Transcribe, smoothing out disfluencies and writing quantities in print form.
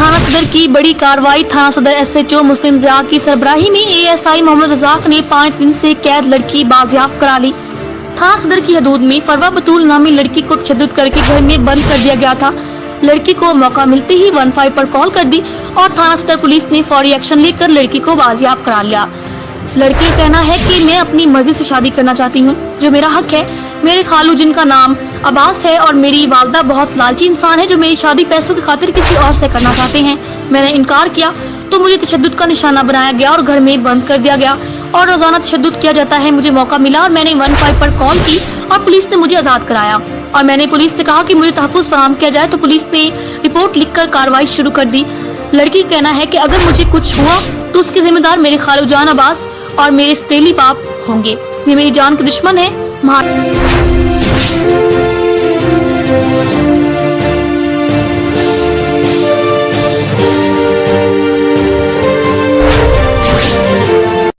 थाना सदर की बड़ी कार्रवाई। थाना सदर SHO मुस्लिम ज़िया की सरबराही में ASI मोहम्मद रज़ाक ने 5 दिन से कैद लड़की बाजियाब करा ली। थाना सदर की हदूद में फरवा बतूल नामी लड़की को तशद्दुद करके घर में बंद कर दिया गया था। लड़की को मौका मिलते ही 15 पर कॉल कर दी और थाना सदर पुलिस ने फौरी एक्शन लेकर लड़की को बाजियाब करा लिया। लड़की का कहना है कि मैं अपनी मर्जी से शादी करना चाहती हूँ, जो मेरा हक है। मेरे खालू जिनका नाम अब्बास है और मेरी वालदा बहुत लालची इंसान है, जो मेरी शादी पैसों की खातिर किसी और से करना चाहते हैं। मैंने इनकार किया तो मुझे तशद्दुद का निशाना बनाया गया और घर में बंद कर दिया गया और रोजाना तशद्दुद किया जाता है। मुझे मौका मिला और मैंने 15 पर कॉल की और पुलिस ने मुझे आज़ाद कराया और मैंने पुलिस से कहा कि मुझे तहफ़्फ़ुज़ फराहम किया जाए, तो पुलिस ने रिपोर्ट लिखकर कार्रवाई शुरू कर दी। लड़की का कहना है कि अगर मुझे कुछ हुआ तो उसके जिम्मेदार मेरे खालू जान अब्बास और मेरे सौतेली बाप होंगे। ये मेरी जान के दुश्मन है।